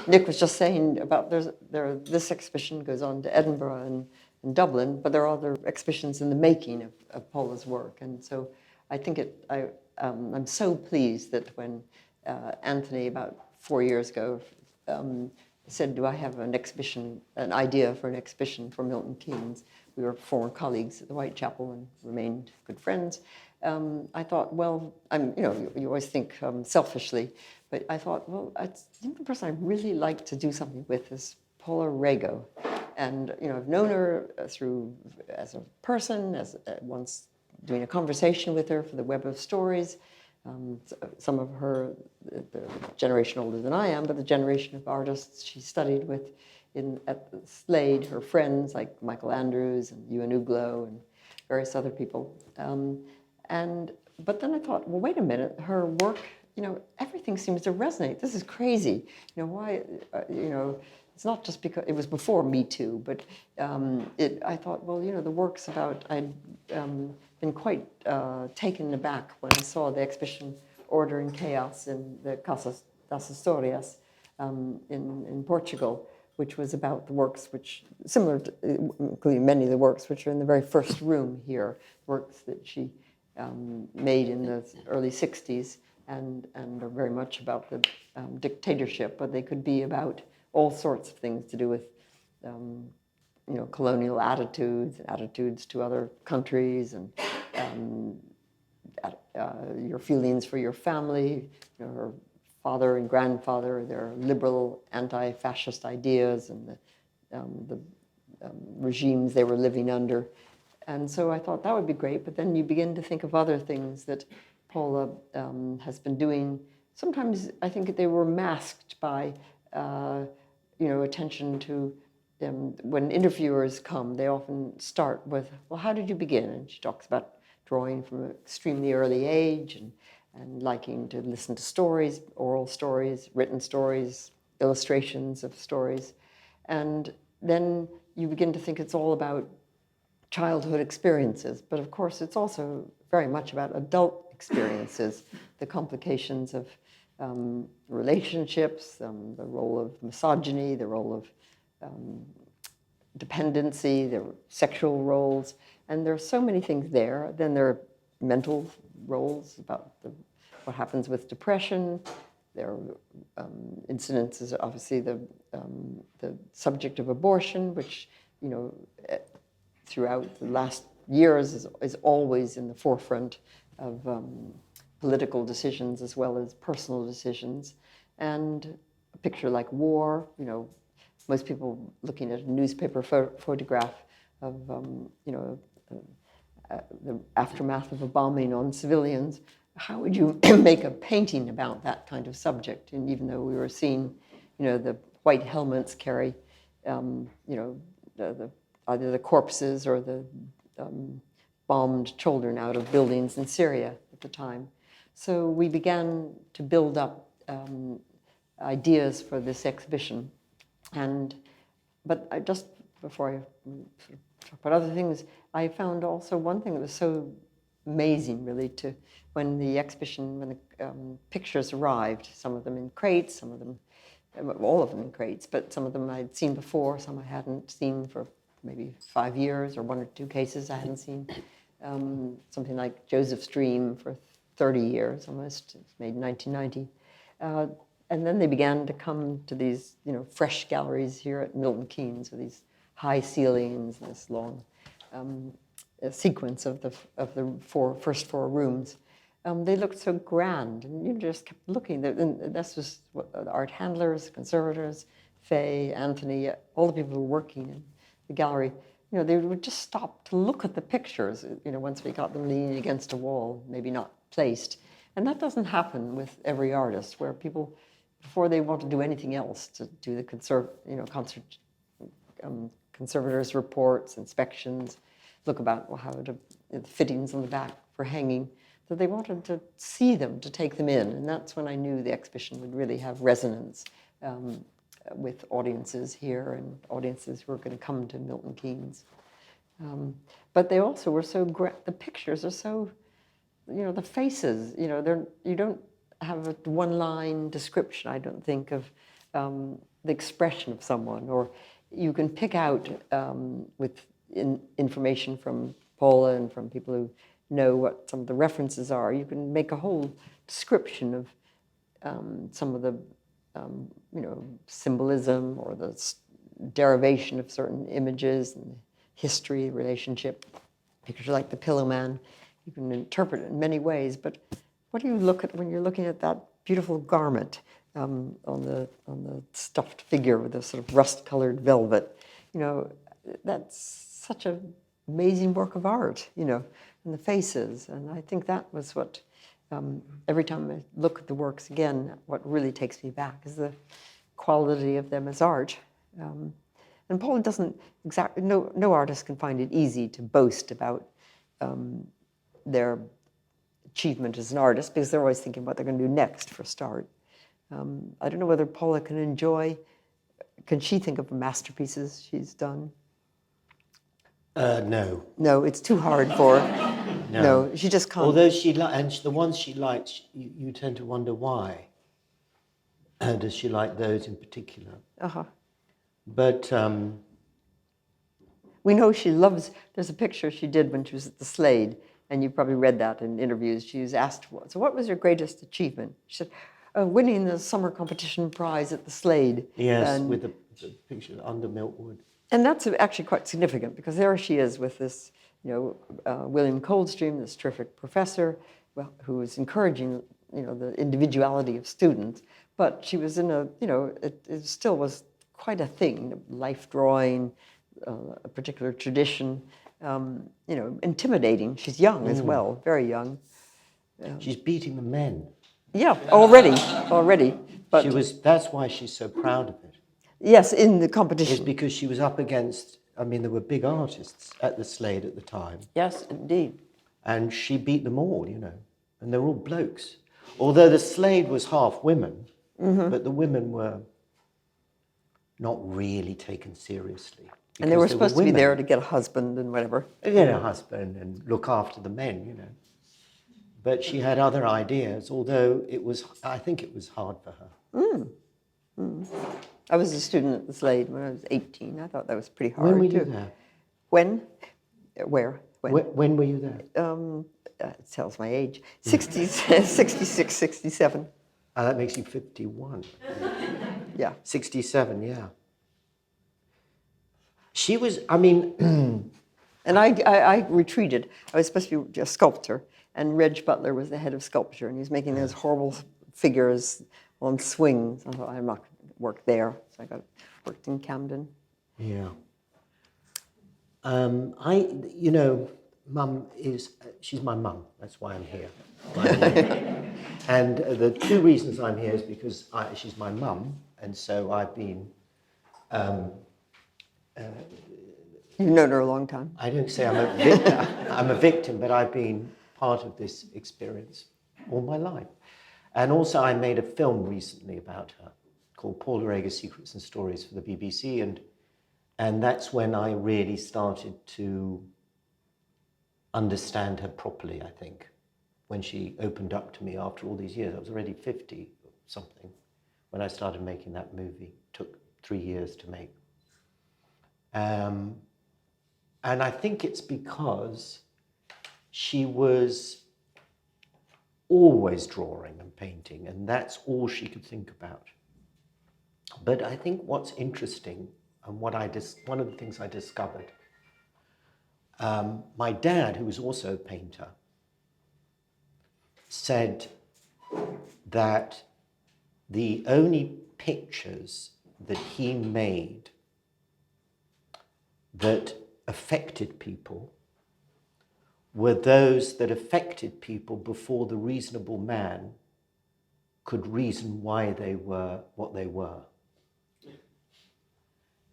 Nick was just saying about this exhibition goes on to Edinburgh and Dublin, but there are other exhibitions in the making of Paula's work. And so I think I'm so pleased that when Anthony, about 4 years ago, said, do I have an idea for an exhibition for Milton Keynes? We were former colleagues at the Whitechapel and remained good friends. I thought, well, you always think selfishly, but I thought, well, I think the person I really like to do something with is Paula Rego. And, I've known her as a person, once doing a conversation with her for the Web of Stories. Some of her, the generation older than I am, but the generation of artists she studied with at Slade, her friends like Michael Andrews and Ewan Uglow and various other people. But then I thought, well, wait a minute, her work, everything seems to resonate. This is crazy. Why, it's not just because, it was before Me Too, but I thought, well, the works about, I'd been quite taken aback when I saw the exhibition Order and Chaos in the Casa das Histórias in Portugal, which was about the works which, including many of the works which are in the very first room here, works that she made in the early 60s and are very much about the dictatorship, but they could be about all sorts of things to do with colonial attitudes to other countries, and your feelings for your family, her father and grandfather, their liberal anti-fascist ideas, and the regimes they were living under. And so I thought that would be great, but then you begin to think of other things that Paula has been doing. Sometimes I think they were masked by, attention to when interviewers come, they often start with, well, how did you begin? And she talks about drawing from an extremely early age and liking to listen to stories, oral stories, written stories, illustrations of stories. And then you begin to think it's all about childhood experiences, but of course it's also very much about adult experiences, the complications of relationships, the role of misogyny, the role of dependency, the sexual roles, and there are so many things there. Then there are mental roles about what happens with depression. There are incidences, obviously the subject of abortion, which throughout the last years is always in the forefront of political decisions as well as personal decisions. And a picture like war, most people looking at a newspaper photograph of the aftermath of a bombing on civilians, how would you make a painting about that kind of subject? And even though we were seeing, the white helmets carry, either the corpses or the bombed children out of buildings in Syria at the time. So we began to build up ideas for this exhibition. But just before I talk about other things, I found also one thing that was so amazing, really, when the pictures arrived, some of them in crates, some of them, all of them in crates, but some of them I'd seen before, some I hadn't seen for maybe 5 years, or 1 or 2 cases I hadn't seen. Something like Joseph's Dream for 30 years almost, it was made in 1990. And then they began to come to these, fresh galleries here at Milton Keynes with these high ceilings and this long sequence of the first 4 rooms. They looked so grand, and you just kept looking. And this was what the art handlers, conservators, Faye, Anthony, all the people who were working in the gallery. They would just stop to look at the pictures. Once we got them leaning against a wall, maybe not placed, and that doesn't happen with every artist. Where people, before they want to do anything else, to do the conservators' reports, inspections, look about how the fittings on the back for hanging. So they wanted to see them, to take them in, and that's when I knew the exhibition would really have resonance with audiences here and audiences who are going to come to Milton Keynes. But they also were so the pictures are so, the faces, have a one-line description, I don't think, of the expression of someone, or you can pick out with information from Paula and from people who know what some of the references are, you can make a whole description of some of the symbolism or the derivation of certain images and history, relationship. Picture like the Pillow Man, you can interpret it in many ways, but what do you look at when you're looking at that beautiful garment on the stuffed figure with the sort of rust-colored velvet? That's such an amazing work of art, and the faces. And I think that was what, every time I look at the works again, what really takes me back is the quality of them as art. And Paula doesn't exactly, no artist can find it easy to boast about their achievement as an artist, because they're always thinking what they're going to do next for a start. I don't know whether Paula can she think of masterpieces she's done? No. No, it's too hard for her. No, she just can't. Although and the ones she likes, you tend to wonder why. Does she like those in particular? Uh-huh. But we know she loves, there's a picture she did when she was at the Slade, and you probably read that in interviews. She was asked, so what was your greatest achievement? She said, winning the summer competition prize at the Slade. Yes, with the picture under Milkwood. And that's actually quite significant, because there she is with this, William Coldstream, this terrific professor, who was encouraging, the individuality of students. But she was in it still was quite a thing, life drawing, a particular tradition, intimidating. She's young as well, very young. She's beating the men. Yeah, already. But that's why she's so proud of it. Yes, in the competition. It's because she was up against, there were big artists at the Slade at the time. Yes, indeed. And she beat them all, and they're all blokes. Although the Slade was half women, but the women were not really taken seriously. And they were supposed to be there to get a husband and whatever. Get a husband and look after the men, But she had other ideas, although I think it was hard for her. I was a student at the Slade when I was 18. I thought that was pretty hard. When were you there? When? Where? When were you there? It tells my age. 66, 67. That makes you 51. Yeah. 67, yeah. She was, And I retreated. I was supposed to be a sculptor, and Reg Butler was the head of sculpture, and he was making those horrible figures on swings. I thought, I'm not going to work there, so I worked in Camden. Yeah. Mum she's my mum. That's why I'm here. And the two reasons I'm here is because she's my mum, and so I've been... You've known her a long time. I don't say I'm a victim. I'm a victim, but I've been part of this experience all my life. And also I made a film recently about her called Paula Rego, Secrets and Stories for the BBC, and that's when I really started to understand her properly, I think, when she opened up to me after all these years. I was already 50 or something when I started making that movie. It took 3 years to make. And I think it's because she was always drawing and painting, and that's all she could think about. But I think what's interesting, and one of the things I discovered, my dad, who was also a painter, said that the only pictures that he made that affected people were those that affected people before the reasonable man could reason why they were what they were.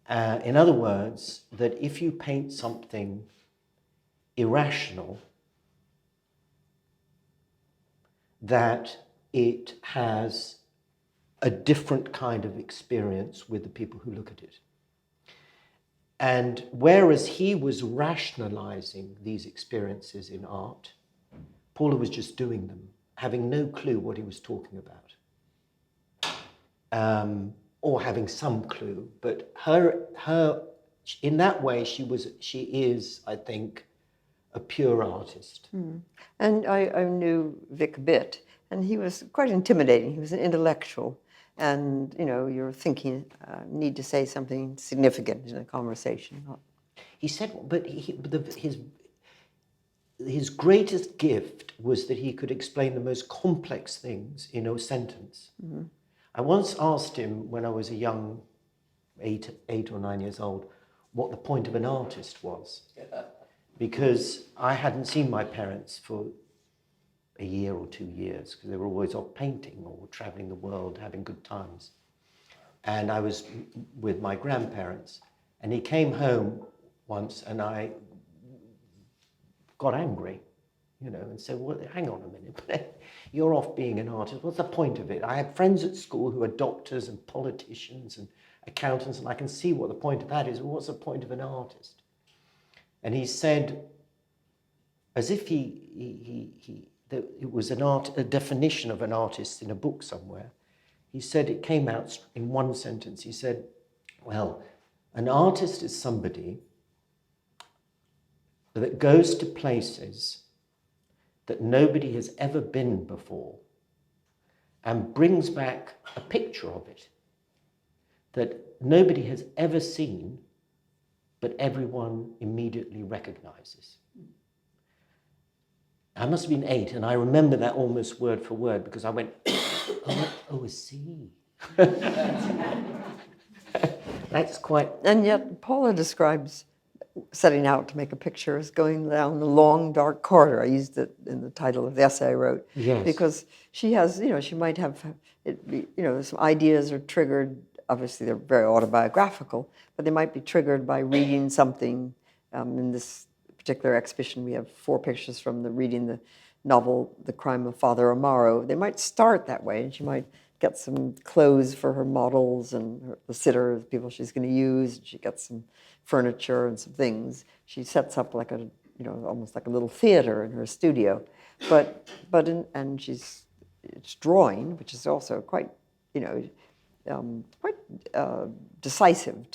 In other words, that if you paint something irrational, that it has a different kind of experience with the people who look at it. And whereas he was rationalizing these experiences in art, Paula was just doing them having no clue what he was talking about, or having some clue. But her, in that way, she is, I think, a pure artist. Mm. And I knew Vic a bit, and he was quite intimidating. He was an intellectual, and you're thinking, need to say something significant in a conversation. He said, but his greatest gift was that he could explain the most complex things in a sentence. Mm-hmm. I once asked him when I was a young, 8 or 9 years old, what the point of an artist was. Because I hadn't seen my parents for a year or 2 years, because they were always off painting or traveling the world, having good times. And I was with my grandparents, and he came home once, and I got angry, and said, well, hang on a minute, you're off being an artist. What's the point of it? I had friends at school who are doctors and politicians and accountants, and I can see what the point of that is. What's the point of an artist? And he said, as if it was a definition of an artist in a book somewhere, he said, it came out in one sentence. He said, well, an artist is somebody that goes to places that nobody has ever been before and brings back a picture of it that nobody has ever seen, but everyone immediately recognizes. I must have been 8, and I remember that almost word for word, because I went, I see. That's quite... And yet Paula describes setting out to make a picture as going down the long, dark corridor. I used it in the title of the essay I wrote. Yes. Because she has, she might have, some ideas are triggered. Obviously, they're very autobiographical, but they might be triggered by reading something. In this particular exhibition, we have 4 pictures from reading the novel The Crime of Father Amaro. They might start that way, and she might get some clothes for her models and the sitter, the people she's going to use. And she gets some furniture and some things. She sets up like almost like a little theater in her studio, and it's drawing, which is also quite, decisive.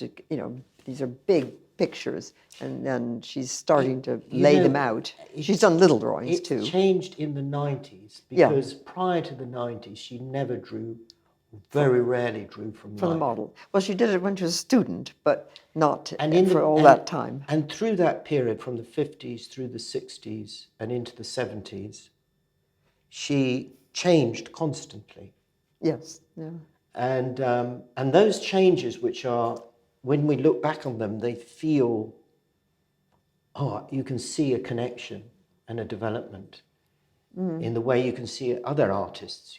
These are big pictures, and then she's starting to lay them out. She's done little drawings too. It changed in the 90s, because prior to the 90s, she never drew, very rarely drew from life. The model. Well, she did it when she was a student, but not for that time. And through that period, from the 50s through the 60s and into the 70s, she changed constantly. Yes, yeah. And those changes, which are, when we look back on them, they feel, you can see a connection and a development in the way you can see other artists.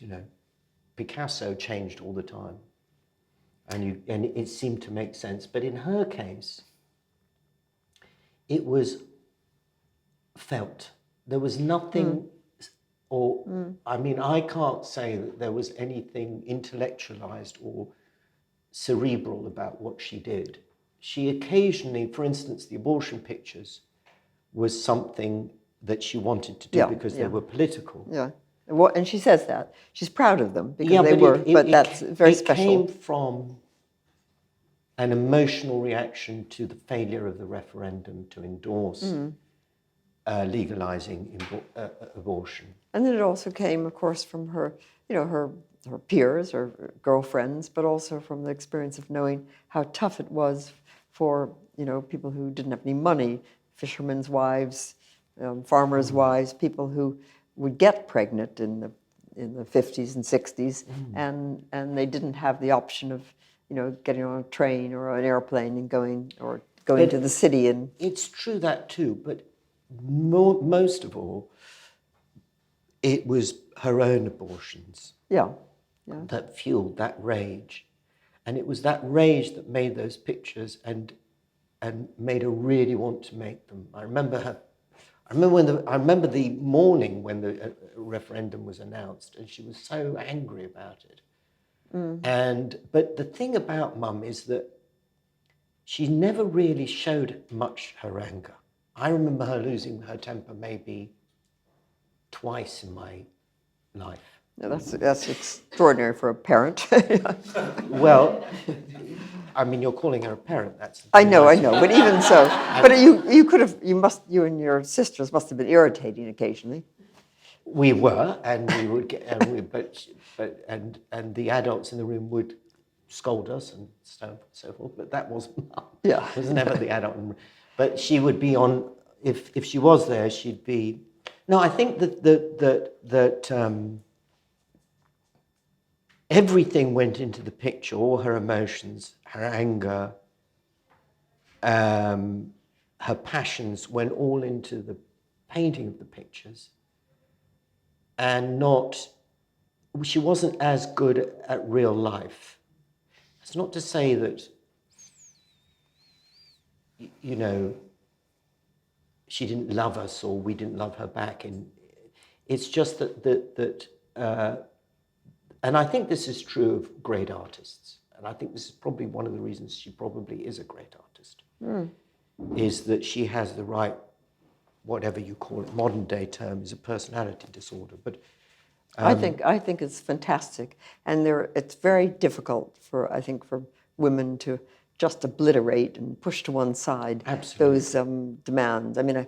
Picasso changed all the time, and it seemed to make sense. But in her case, it was felt. There was nothing, I can't say that there was anything intellectualized or cerebral about what she did. She occasionally, for instance, the abortion pictures was something that she wanted to do because they were political. Yeah, and she says that. She's proud of them because that's very special. It came from an emotional reaction to the failure of the referendum to endorse legalizing abortion. And then it also came, of course, from her, her peers or girlfriends, but also from the experience of knowing how tough it was for, people who didn't have any money, fishermen's wives, farmers' wives, people who would get pregnant in the 50s and 60s, and they didn't have the option of, getting on a train or an airplane and going to the city. And it's true that too, but most of all, it was her own abortions that fueled that rage. And it was that rage that made those pictures and made her really want to make them. I remember the morning when the referendum was announced, and she was so angry about it. But the thing about Mum is that she never really showed much her anger. I remember her losing her temper maybe twice in my life. No, that's extraordinary for a parent. Well, I mean, you're calling her a parent. That's I know, but even so, but you and your sisters must have been irritating occasionally. We were, and we would get, and the adults in the room would scold us and so forth. But that wasn't. Yeah. It was never the adult. But she would be on. If she was there, she'd be. No, I think that everything went into the picture. All her emotions, her anger, her passions went all into the painting of the pictures, and she wasn't as good at real life. It's not to say that, you know, she didn't love us or we didn't love her back. It's just that and I think this is true of great artists. And I think this is probably one of the reasons she probably is a great artist, is that she has the right, whatever you call it, modern day term is a personality disorder. But I think it's fantastic, and it's very difficult for women to just obliterate and push to one side those demands. I mean,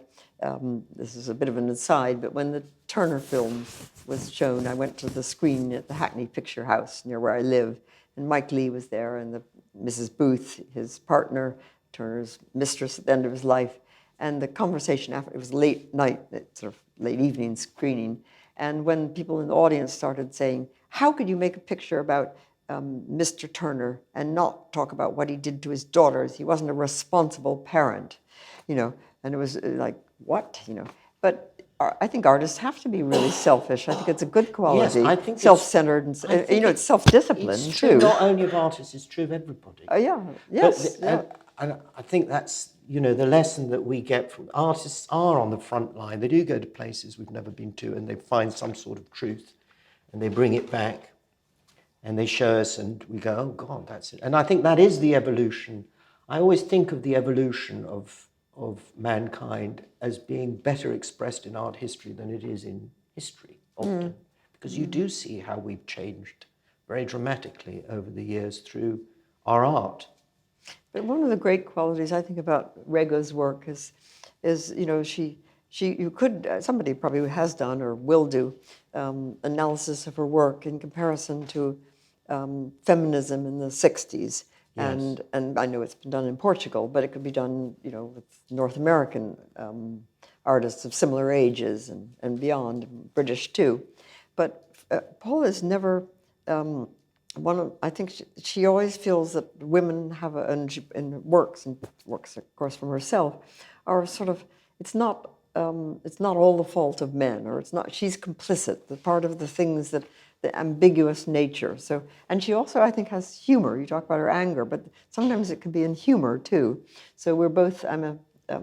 this is a bit of an aside, but when the Turner film was shown, I went to the screen at the Hackney Picture House near where I live, and Mike Leigh was there, and Mrs. Booth, his partner, Turner's mistress at the end of his life, and the conversation after, it was late night, sort of late evening screening. And when people in the audience started saying, how could you make a picture about Mr. Turner and not talk about what he did to his daughters? He wasn't a responsible parent, you know. And it was like, what, you know? But I think artists have to be really selfish. I think it's a good quality. Yes, I think self-centered, and it's self-disciplined it's true, too. not only of artists, it's true of everybody. Yeah, yes. And I think that's, you know, the lesson that we get from artists are on the front line. They do go to places we've never been to, and they find some sort of truth, and they bring it back, and they show us, and we go, oh God, that's it. And I think that is the evolution. I always think of the evolution of mankind as being better expressed in art history than it is in history often, because you do see how we've changed very dramatically over the years through our art. But one of the great qualities I think about Rego's work is you know, you could, somebody probably has done or will do analysis of her work in comparison to feminism in the 60s. Yes. And I know it's been done in Portugal, but it could be done, you know, with North American artists of similar ages and beyond, British too. But Paula's never, I think she always feels that women have and works of course from herself, are sort of, it's not all the fault of men, or it's not, she's complicit, the part of the things that, the ambiguous nature. So, and she also, I think, has humor. You talk about her anger, but sometimes it can be in humor too. So we're both, I'm a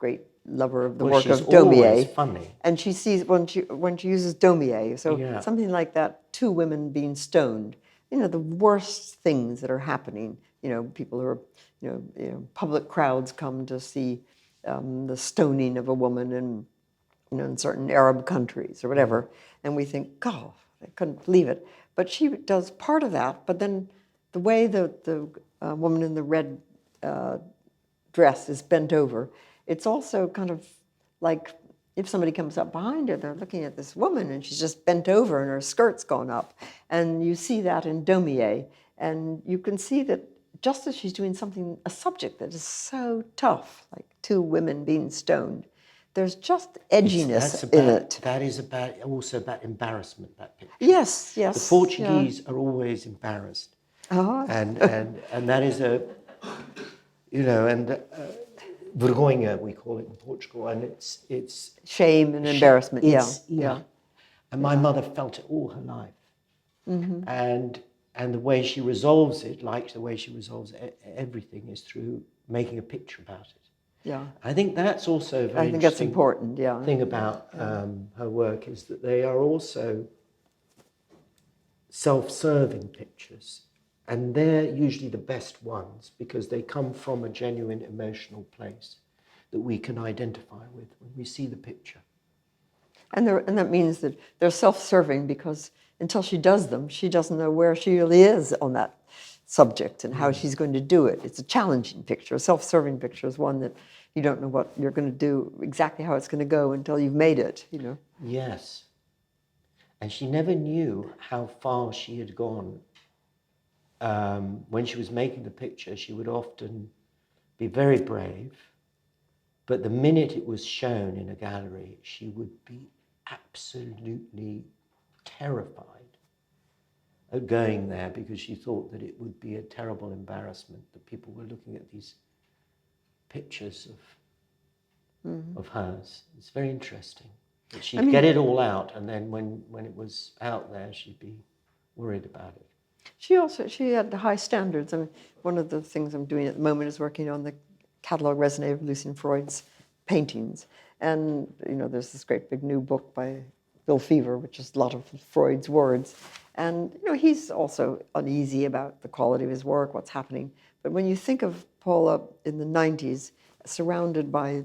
great lover of the work of Daumier. She's funny. And she sees, when she uses Daumier, so something like that, two women being stoned, you know, the worst things that are happening, you know, people who are, you know, public crowds come to see the stoning of a woman in, you know, in certain Arab countries or whatever, and we think, God, I couldn't believe it. But she does part of that, but then the way the woman in the red dress is bent over, it's also kind of like if somebody comes up behind her, they're looking at this woman and she's just bent over and her skirt's gone up. And you see that in Daumier, and you can see that just as she's doing something, a subject that is so tough, like two women being stoned, there's just edginess in it. That is also about embarrassment, that picture. Yes, yes. The Portuguese are always embarrassed. And that is a, you know, and vergonha, we call it in Portugal, and it's shame and embarrassment, yeah. And my mother felt it all her life. Mm-hmm. And the way she resolves it, like the way she resolves everything, is through making a picture about it. Yeah, I think that's also a very I think that's important. Yeah, thing about her work is that they are also self-serving pictures, and they're usually the best ones because they come from a genuine emotional place that we can identify with when we see the picture. And that means that they're self-serving, because until she does them, she doesn't know where she really is on that subject and how she's going to do it. It's a challenging picture. A self-serving picture is one that you don't know what you're going to do, exactly how it's going to go until you've made it, you know. Yes. And she never knew how far she had gone. When she was making the picture, she would often be very brave, but the minute it was shown in a gallery, she would be absolutely terrified of going there, because she thought that it would be a terrible embarrassment that people were looking at these pictures of hers. It's very interesting. But she'd get it all out, and then when it was out there, she'd be worried about it. She had high standards. I mean, one of the things I'm doing at the moment is working on the catalogue raisonné of Lucian Freud's paintings. And, you know, there's this great big new book by Bill Fever, which is a lot of Freud's words. And, you know, he's also uneasy about the quality of his work, what's happening. But when you think of Paula in the 90s, surrounded by,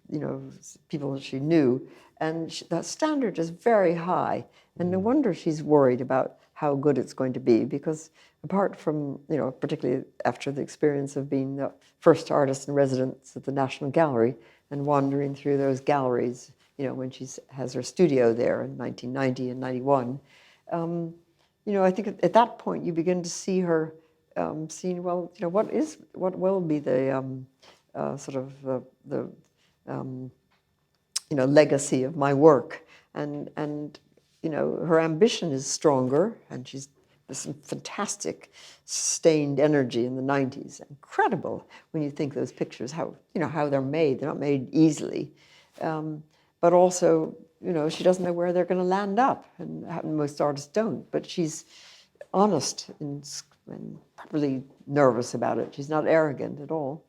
you know, people that she knew, and that standard is very high. And no wonder she's worried about how good it's going to be, because apart from, you know, particularly after the experience of being the first artist in residence at the National Gallery and wandering through those galleries, you know, when she has her studio there in 1990 and 91, you know, I think at that point you begin to see her seeing, well, you know, what will be the sort of the you know, legacy of my work, and you know, her ambition is stronger, and there's some fantastic sustained energy in the 90s. Incredible when you think those pictures, how, you know, how they're made. They're not made easily, but also, you know, she doesn't know where they're going to land up, and most artists don't. But she's honest and probably nervous about it. She's not arrogant at all.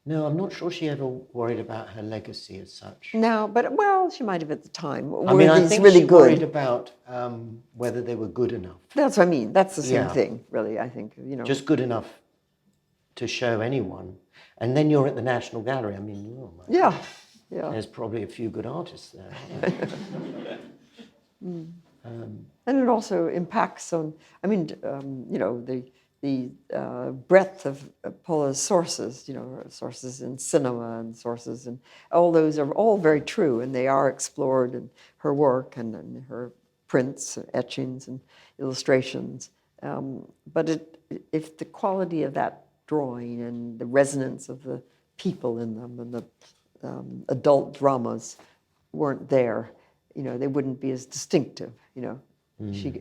No, I'm not sure she ever worried about her legacy as such. No, but, well, she might have at the time. I mean, I think really she good? worried about whether they were good enough. That's what I mean. That's the same Yeah. thing, really, I think, you know. Just good enough to show anyone. And then you're at the National Gallery. I mean, oh my Yeah, God. yeah. There's probably a few good artists there. And it also impacts on, I mean, you know, the breadth of Paula's sources, you know, her sources in cinema and sources, and all those are all very true, and they are explored in her work and her prints, etchings, and illustrations. But if the quality of that drawing and the resonance of the people in them and the adult dramas weren't there, you know, they wouldn't be as distinctive, you know.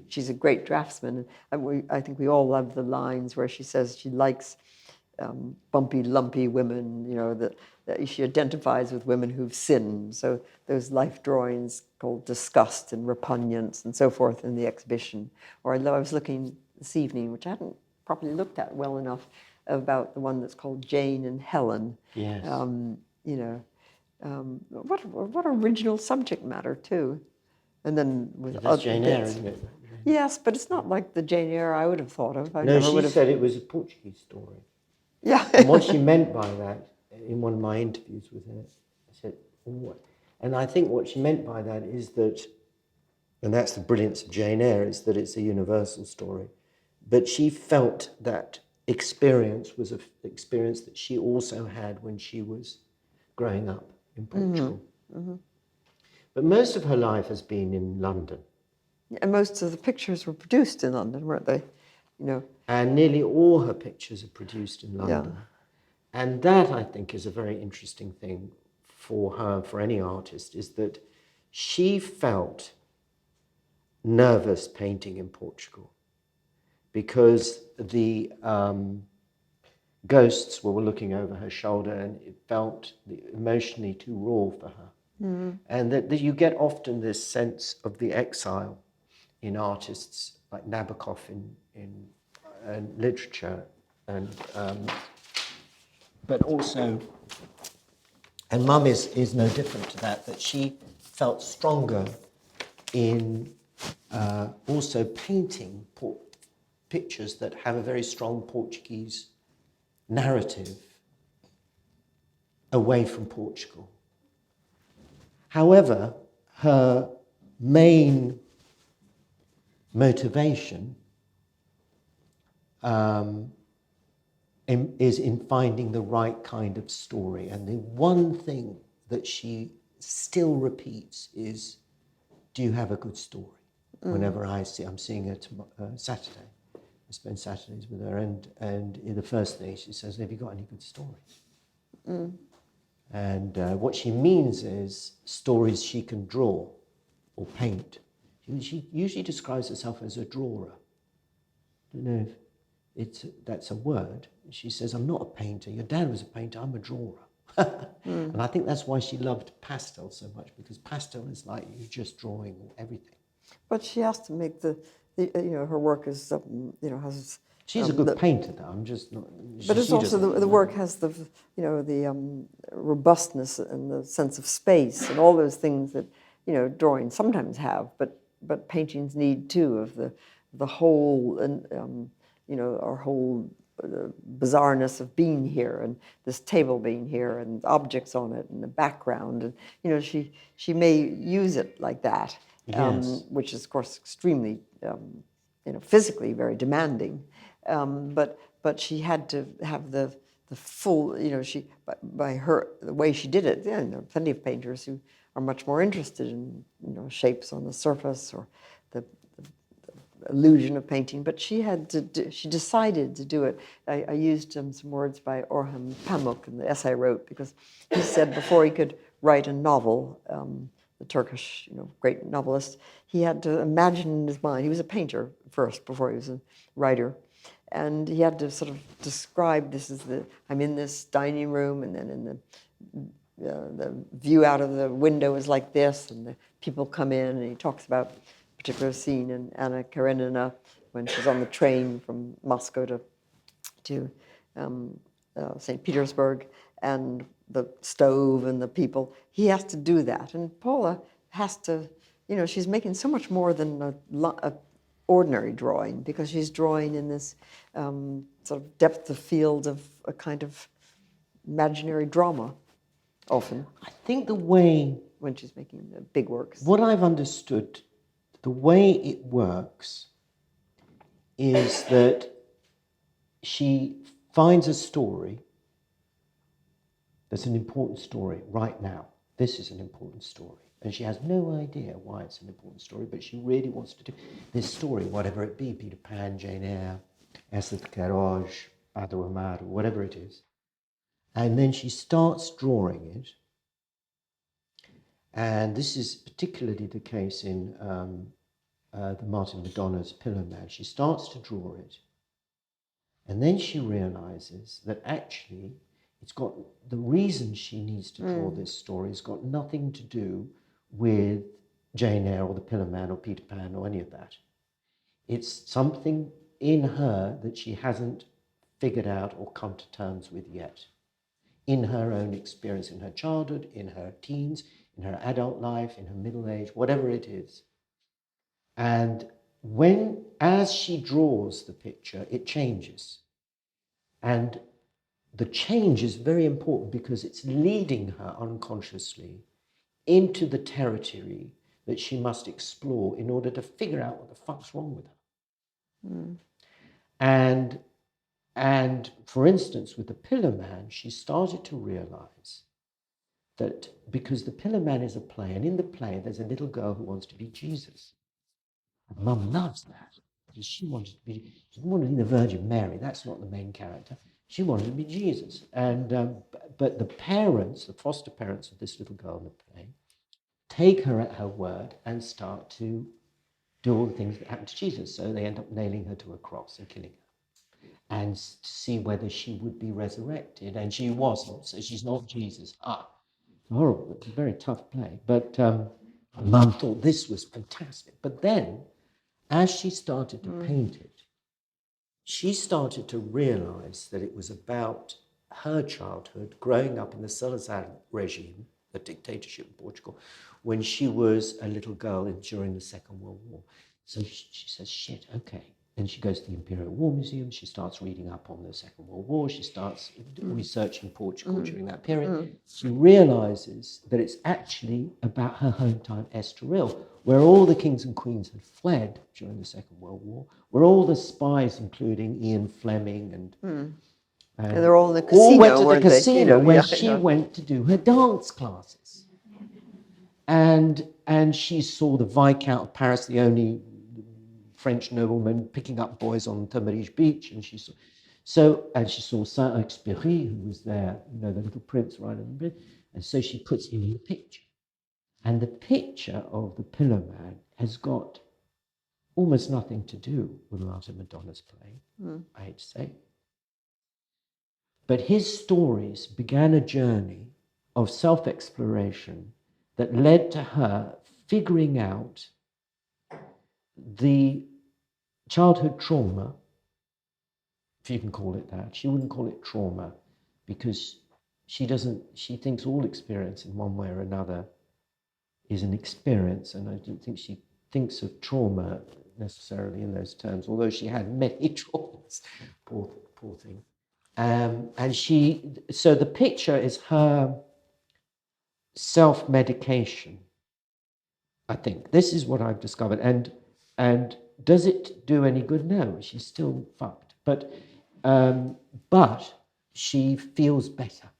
She's a great draftsman, and I think we all love the lines where she says she likes bumpy, lumpy women, you know, that she identifies with women who've sinned. So those life drawings called Disgust and Repugnance and so forth in the exhibition. Or I was looking this evening, which I hadn't properly looked at well enough, about the one that's called Jane and Helen. Yes. You know, what original subject matter too. And then with That's Jane Eyre, isn't it? Yes, but it's not like the Jane Eyre I would have thought of. No, she said it was a Portuguese story. Yeah. And what she meant by that, in one of my interviews with her, I said, what? And I think what she meant by that is that, and that's the brilliance of Jane Eyre, is that it's a universal story. But she felt that experience was an experience that she also had when she was growing up in Portugal. Mm-hmm. But most of her life has been in London. And most of the pictures were produced in London, weren't they? You know. And nearly all her pictures are produced in London. Yeah. And that, I think, is a very interesting thing for her, for any artist, is that she felt nervous painting in Portugal because the ghosts were looking over her shoulder, and it felt emotionally too raw for her. Mm. And that you get often this sense of the exile in artists like Nabokov in literature, and but also, and Mum is no different to that she felt stronger in also painting pictures that have a very strong Portuguese narrative away from Portugal. However, her main motivation is in finding the right kind of story. And the one thing that she still repeats is, do you have a good story? Whenever I'm seeing her Saturday, I spend Saturdays with her, and the first thing she says, have you got any good stories? And what she means is stories she can draw or paint. She usually describes herself as a drawer. I don't know if that's a word. She says, I'm not a painter. Your dad was a painter. I'm a drawer. And I think that's why she loved pastel so much, because pastel is like you're just drawing everything. But she has to make the her work is, has... She's a good painter, though. I'm just not... But it's also the work has the, the robustness and the sense of space and all those things that, drawings sometimes have, but paintings need too, of the whole, and, our whole bizarreness of being here, and this table being here, and objects on it, and the background, and, she may use it like that, yes. which is, of course, extremely, physically very demanding. But she had to have the full, she by her the way she did it. Yeah, there are plenty of painters who are much more interested in shapes on the surface or the illusion of painting. But she had to. She decided to do it. I used some words by Orhan Pamuk in the essay I wrote, because he said before he could write a novel, the Turkish great novelist, he had to imagine in his mind. He was a painter first before he was a writer. And he had to sort of describe, I'm in this dining room, and then in the view out of the window is like this, and the people come in, and he talks about a particular scene in Anna Karenina when she's on the train from Moscow to St. Petersburg, and the stove and the people. He has to do that. And Paula has to, she's making so much more than a ordinary drawing, because she's drawing in this sort of depth of field of a kind of imaginary drama, often. I think the way... when she's making the big works. What I've understood, the way it works is that she finds a story that's an important story right now. This is an important story. And she has no idea why it's an important story, but she really wants to do this story, whatever it be, Peter Pan, Jane Eyre, Esther Queiroz, Padre Amaro, whatever it is. And then she starts drawing it. And this is particularly the case in the Martin Madonna's Pillow Man. She starts to draw it. And then she realizes that actually it's got, the reason she needs to draw this story has got nothing to do with Jane Eyre or the Pillow Man or Peter Pan or any of that. It's something in her that she hasn't figured out or come to terms with yet. In her own experience, in her childhood, in her teens, in her adult life, in her middle age, whatever it is. And as she draws the picture, it changes. And the change is very important because it's leading her unconsciously into the territory that she must explore in order to figure out what the fuck's wrong with her. And for instance, with the Pillar Man, she started to realize that because the Pillar Man is a play, and in the play there's a little girl who wants to be Jesus. And Mum loves that, because she didn't want to be the Virgin Mary. That's not the main character. She wanted to be Jesus. And but the parents, the foster parents of this little girl in the play, take her at her word and start to do all the things that happened to Jesus. So they end up nailing her to a cross and killing her, and see whether she would be resurrected. And she wasn't, so she's not Jesus. Horrible. It's a very tough play. But Mum thought this was fantastic. But then, as she started to paint it, she started to realize that it was about her childhood, growing up in the Salazar regime, the dictatorship in Portugal, when she was a little girl during the Second World War. So she says, shit, okay, and she goes to the Imperial War Museum. She starts reading up on the Second World War. She starts researching Portugal during that period. She realizes that it's actually about her hometown Estoril, where all the kings and queens had fled during the Second World War, where all the spies, including Ian Fleming and they're all in the all went casino, to the weren't they? casino where she went to do her dance classes. And she saw the Viscount of Paris, the only French nobleman, picking up boys on Tamarige Beach, and she saw Saint-Exupéry, who was there, the little prince right on the bridge, and so she puts him in the picture. And the picture of the Pillar Man has got almost nothing to do with Martha Madonna's play, I hate to say. But his stories began a journey of self-exploration that led to her figuring out the childhood trauma, if you can call it that. She wouldn't call it trauma because she thinks all experience in one way or another is an experience, and I don't think she thinks of trauma necessarily in those terms, although she had many traumas, poor thing. So the picture is her self-medication, I think. This is what I've discovered. And does it do any good? No, she's still fucked. But she feels better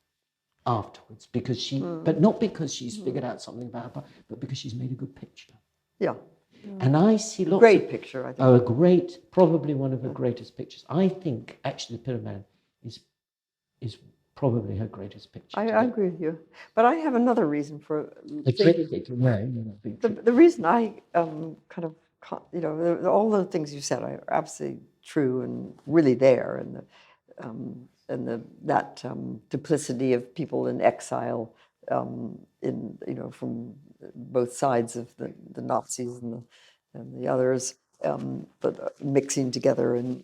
afterwards because but not because she's figured out something about her, but because she's made a good picture. Yeah. And I see lots great picture, I think. Probably one of her greatest pictures. I think actually the Pillar Man is probably her greatest picture. I agree with you. But I have another reason for the reason I all the things you said are absolutely true and really there, and that duplicity of people in exile, from both sides of the Nazis and the others, but mixing together in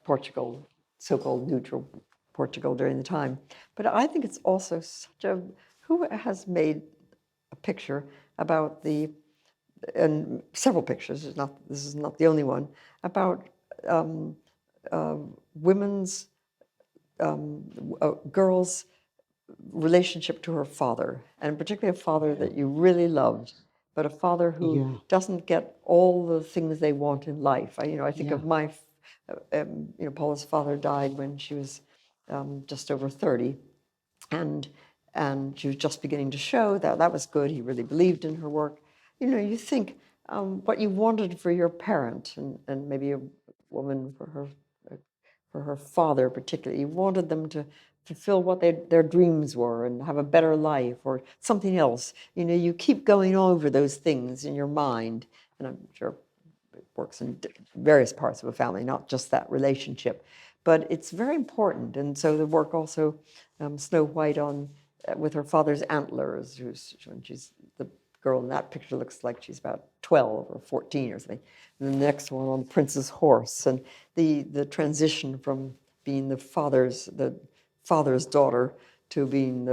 Portugal, so-called neutral Portugal during the time. But I think it's also who has made a picture about and several pictures, this is not the only one, about women's, girls' relationship to her father, and particularly a father that you really loved, but a father who doesn't get all the things they want in life. I think of my, Paula's father died when she was just over 30, and she was just beginning to show that was good. He really believed in her work. You think what you wanted for your parent, and maybe a woman for her father particularly, you wanted them to fulfill what their dreams were and have a better life or something else. You keep going over those things in your mind, and I'm sure it works in various parts of a family, not just that relationship. But it's very important, and so the work also, Snow White with her father's antlers, when the girl in that picture looks like she's about 12 or 14 or something. And the next one on the Prince's horse, and the transition from being the father's daughter to being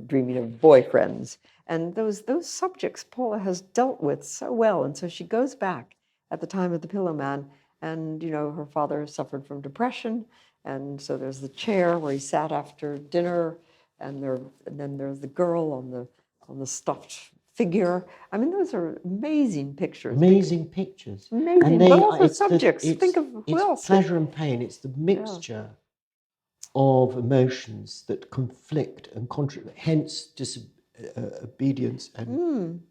dreaming of boyfriends. And those subjects Paula has dealt with so well, and so she goes back at the time of the Pillow Man, and her father suffered from depression, and so there's the chair where he sat after dinner, and then there's the girl on the stuffed figure. I mean, those are amazing pictures. Amazing pictures. Amazing, but also subjects. Think of who else. Pleasure and pain. It's the mixture of emotions that conflict and contradict, hence disobedience and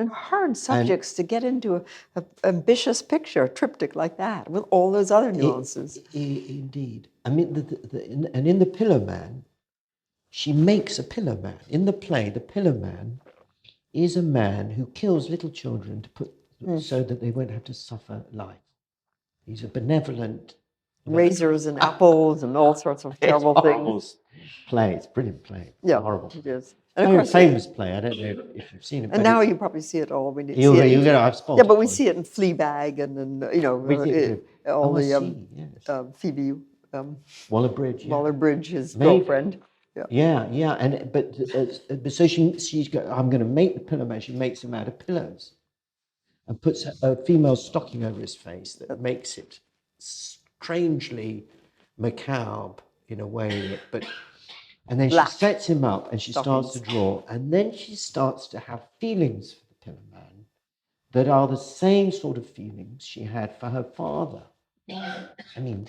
hard subjects to get into an ambitious picture, a triptych like that, with all those other nuances. Indeed. I mean, and in the Pillow Man, she makes a Pillow Man. In the play, the Pillow Man is a man who kills little children so that they won't have to suffer life. He's a benevolent... Razors and apples and all sorts of terrible things. Play, it's a brilliant play. It's horrible. It is. And very famous play. I don't know if you've seen it. And now you probably see it all. But we see it in Fleabag and Phoebe Waller-Bridge. Waller-Bridge, his girlfriend. Yeah. But so she's got. I'm going to make the Pillow Man. She makes him out of pillows, and puts a female stocking over his face that makes it strangely macabre in a way, but and then Black she sets him up and she starts to stockings. draw, and then she starts to have feelings for the Pillar Man that are the same sort of feelings she had for her father. I mean,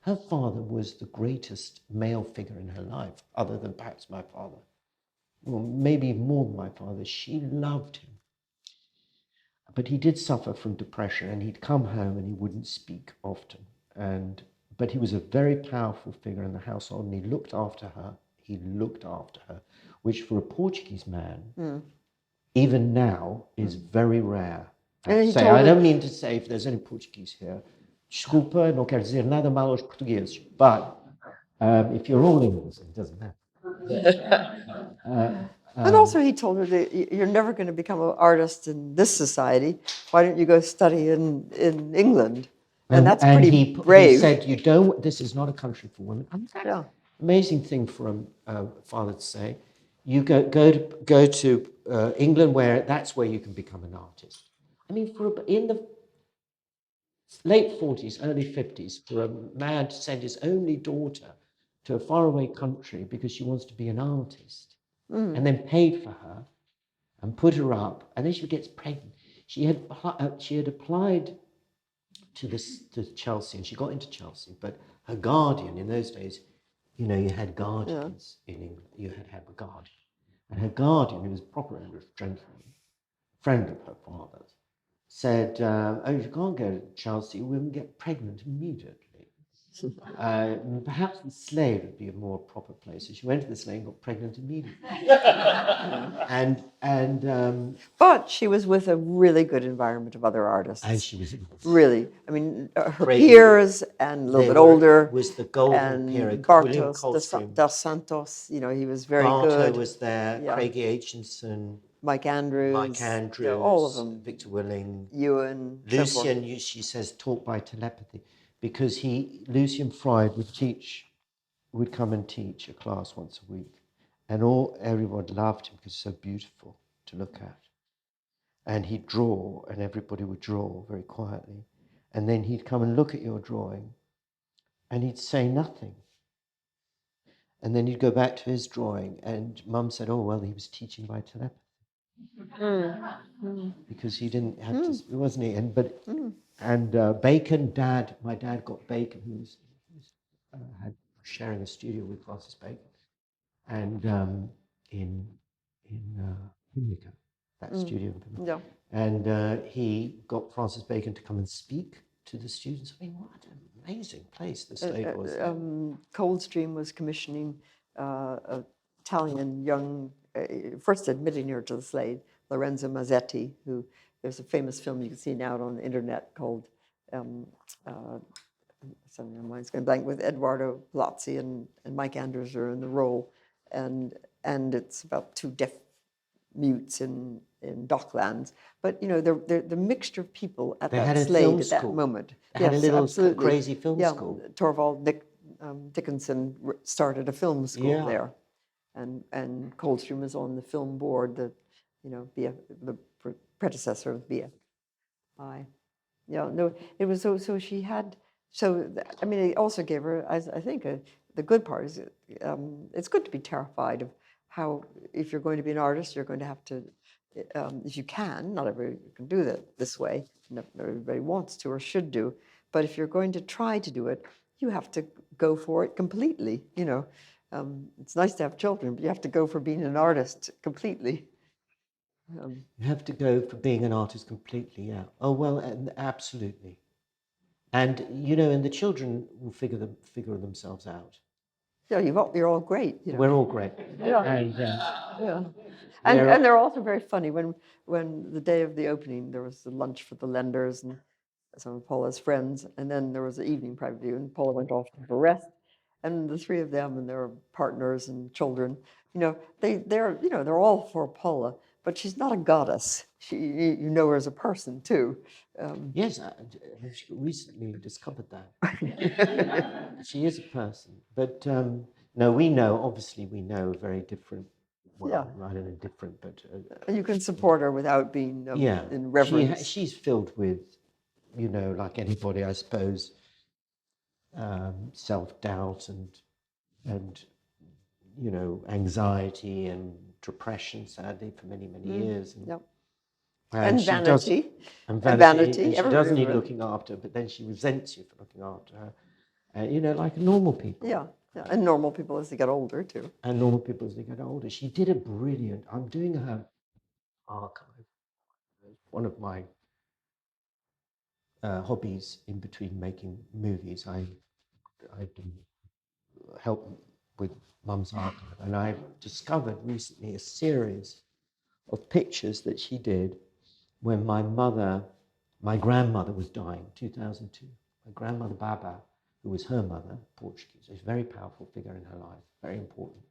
her father was the greatest male figure in her life, other than perhaps my father. Well, maybe even more than my father. She loved him. But he did suffer from depression, and he'd come home and he wouldn't speak often. But he was a very powerful figure in the household, and he looked after her. He looked after her, which for a Portuguese man, even now, is very rare. I don't mean to say, if there's any Portuguese here, desculpa, não quero dizer nada mal aos portugueses, but if you're all English, it doesn't matter. And also he told her that you're never going to become an artist in this society. Why don't you go study in England? And that's pretty brave. He said, "You don't. This is not a country for women." And that's an amazing thing for a father to say. You go to England, where that's where you can become an artist. I mean, in the late 40s, early 50s, for a man to send his only daughter to a faraway country because she wants to be an artist, and then paid for her and put her up, and then she gets pregnant. She had applied to Chelsea, and she got into Chelsea, but her guardian in those days, you know, you had guardians in England. You had a guardian, and her guardian, who was a proper English gentleman, friend of her father's, said, "Oh, you can't go to Chelsea. Women get pregnant immediately." Perhaps the Slade would be a more proper place. So she went to the Slade and got pregnant immediately. But she was with a really good environment of other artists. And she was really. I mean, her peers and a little bit older. Was the golden period. Bartos dos Santos. You know, he was very good. Barto was there. Craigie Aitchison. Mike Andrews. All of them. Victor Willing. Ewan. Lucian, she says, taught by telepathy, because Lucian Freud would come and teach a class once a week, and everyone loved him because he's so beautiful to look at. And he'd draw, and everybody would draw very quietly, and then he'd come and look at your drawing, and he'd say nothing. And then he'd go back to his drawing, and Mum said, "Oh, well, he was teaching by telepathy." Because he didn't have to, wasn't he? And Bacon, my dad got Bacon, who was sharing a studio with Francis Bacon, and in Pimlico, that studio in Pimlico. And he got Francis Bacon to come and speak to the students. I mean, what an amazing place the Slade was. Coldstream was commissioning an Italian young, first admitting her to the Slade, Lorenzo Mazzetti, who there's a famous film you can see now on the internet called, something my mind's going blank, with Eduardo Palazzi and Mike Andrews are in the role, and it's about two deaf mutes in Docklands. But you know, the mixture of people at that Slade at that moment. They had a little crazy film school. Torvald Dickinson started a film school there, and Coldstream was on the film board, the predecessor of BFI. Yeah, no, it was so she had. So I mean, it also gave her, I think, the good part is it's good to be terrified of how, if you're going to be an artist, you're going to have to, if you can, not everybody can do that this way, not everybody wants to or should do, but if you're going to try to do it, you have to go for it completely, you know. It's nice to have children, but you have to go for being an artist completely. You have to go for being an artist completely, yeah. Oh, well, absolutely. And, you know, and the children will figure themselves out. Yeah, you're all great. You know. We're all great. Yeah. And they're also very funny. When the day of the opening, there was the lunch for the lenders and some of Paula's friends, and then there was an evening private view, and Paula went off for rest. And the three of them and their partners and children, you know, they're all for Paula, but she's not a goddess. You know her as a person too. Yes, I recently discovered that. She is a person, but no, obviously we know very different well, I don't know, different, but And you can support her without being yeah, in reverence. she's filled with, you know, like anybody, I suppose, self-doubt and you know, anxiety and depression, sadly, for many years. Yep. And And she vanity. does, and vanity. and she Everybody does need will. looking after, but then she resents you for looking after her. You know, like normal people. Yeah. And normal people as they get older, too. And normal people as they get older. She did a brilliant, I'm doing her archive. One of my hobbies in between making movies, I do help with Mum's archive, and I've discovered recently a series of pictures that she did when my grandmother was dying, 2002. My grandmother Baba, who was her mother, Portuguese, a very powerful figure in her life, very important,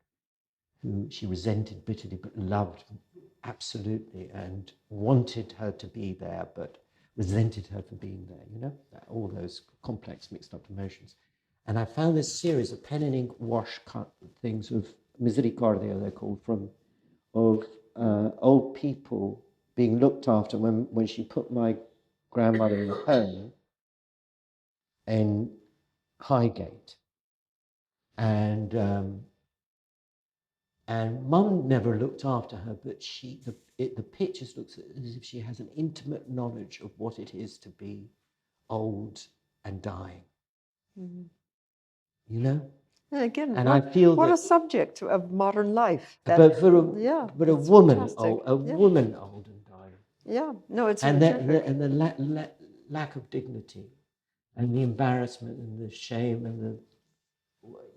who she resented bitterly but loved absolutely and wanted her to be there but resented her for being there, you know, all those complex mixed up emotions. And I found this series of pen and ink wash cut things of misericordia, they're called, of old people being looked after when she put my grandmother in a home in Highgate. And Mum never looked after her, but the pictures look as if she has an intimate knowledge of what it is to be old and dying. Mm-hmm. You know? And again, and I feel what that, a subject of modern life. but for a woman, fantastic. woman old and dying. Yeah, no, it's And terrific. and the lack of dignity, and the embarrassment and the shame and the,